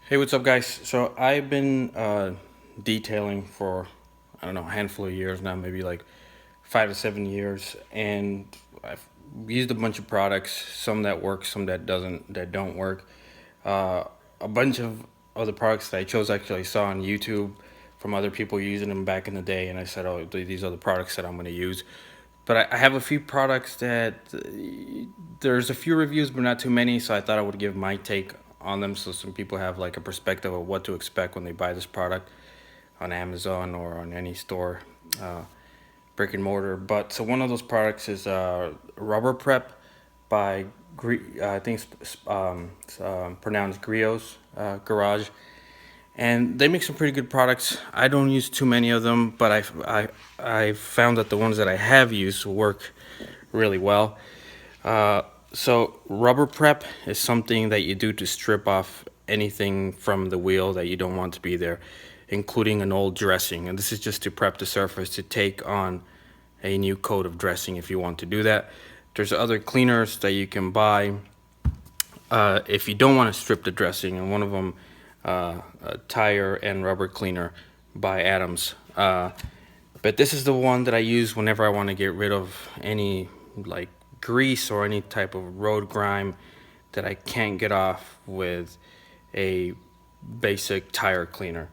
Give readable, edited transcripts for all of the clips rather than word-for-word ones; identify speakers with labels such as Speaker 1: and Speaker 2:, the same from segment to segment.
Speaker 1: Hey, what's up, guys? So I've been detailing for, I don't know, a handful of years now, maybe like 5 to 7 years, and I've used a bunch of products, some that work, some that don't work. A bunch of other products that I chose actually I saw on YouTube from other people using them back in the day, and I said, oh, these are the products that I'm going to use. But I have a few products that there's a few reviews, but not too many. So I thought I would give my take on them, so some people have like a perspective of what to expect when they buy this product on Amazon or on any store, brick and mortar. But so one of those products is Rubber Prep by I think it's pronounced Griots Garage, and they make some pretty good products. I don't use too many of them, but I found that the ones that I have used work really well. So rubber prep is something that you do to strip off anything from the wheel that you don't want to be there, including an old dressing. And this is just to prep the surface to take on a new coat of dressing if you want to do that. There's other cleaners that you can buy if you don't want to strip the dressing, and one of them, a tire and rubber cleaner by Adams. But this is the one that I use whenever I want to get rid of any like grease or any type of road grime that I can't get off with a basic tire cleaner.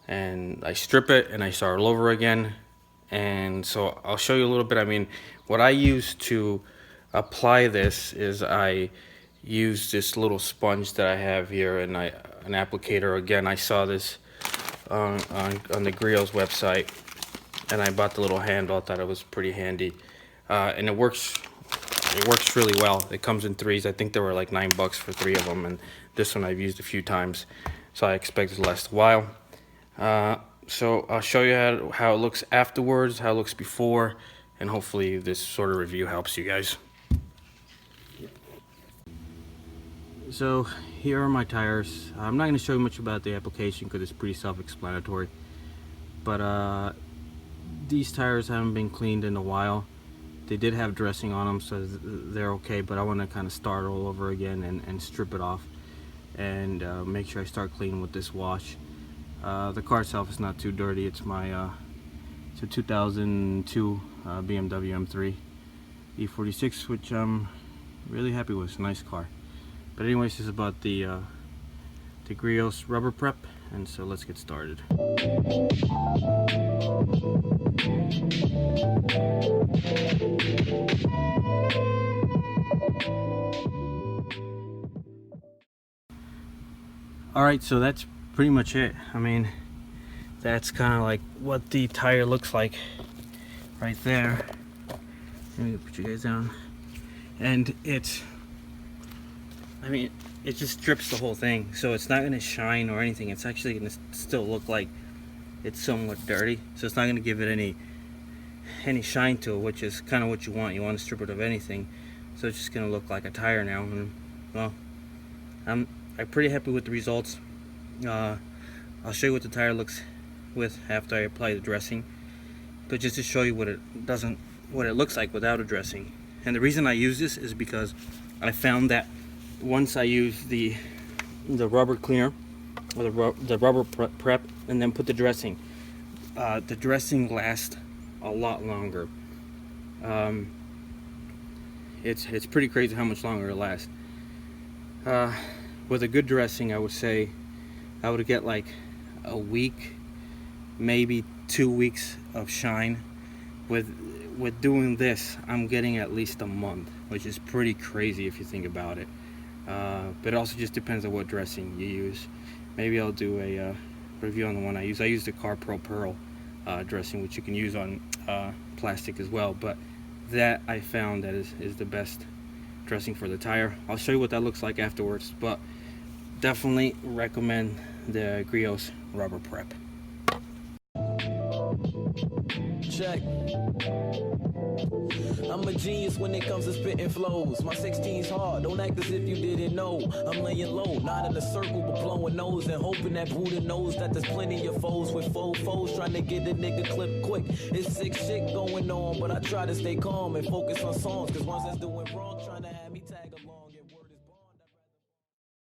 Speaker 1: And I strip it and I start all over again. And so I'll show you a little bit. I mean, what I use to apply this is I use this little sponge that I have here, and an applicator. Again, I saw this on the Griots website, and I bought the little handle. I thought it was pretty handy, and it works really well. It comes in threes. I think there were like $9 for 3 of them, and this one I've used a few times, so I expect it to last a while. So I'll show you how it looks afterwards, how it looks before, and hopefully this sort of review helps you guys. So here are my tires. I'm not going to show you much about the application because it's pretty self-explanatory, but these tires haven't been cleaned in a while. They did have dressing on them, so they're okay, but I want to kind of start all over again and strip it off and make sure I start cleaning with this wash. The car itself is not too dirty. It's it's a 2002 BMW M3 E46, which I'm really happy with. It's a nice car. But anyways, this is about the Griots Rubber Prep, and so let's get started. Alright, so that's pretty much it. I mean, that's kind of like what the tire looks like right there. Let me put you guys down. And I mean, it just strips the whole thing, so it's not going to shine or anything. It's actually going to still look like it's somewhat dirty, so it's not going to give it any shine to it, which is kind of what you want. You want to strip it of anything, so it's just going to look like a tire now. And well, I'm pretty happy with the results. I'll show you what the tire looks with after I apply the dressing, but just to show you what it looks like without a dressing. And the reason I use this is because I found that once I use the rubber cleaner or the rubber prep and then put the dressing lasts a lot longer. It's pretty crazy how much longer it lasts. With a good dressing, I would say I would get like a week, maybe 2 weeks of shine. With doing this, I'm getting at least a month, which is pretty crazy if you think about it. But it also just depends on what dressing you use. Maybe I'll do a review on the one I use. I use the Car-Pro Pearl dressing, which you can use on plastic as well. But that I found that is the best dressing for the tire. I'll show you what that looks like afterwards, but definitely recommend the Griots Rubber Prep.
Speaker 2: Check. I'm a genius when it comes to spitting flows. My 16's hard, don't act as if you didn't know. I'm laying low, not in a circle, but blowing nose and hoping that Buddha knows that there's plenty of foes with four foes trying to get a nigga clip quick. It's sick shit going on, but I try to stay calm and focus on songs, cause ones that's doing wrong.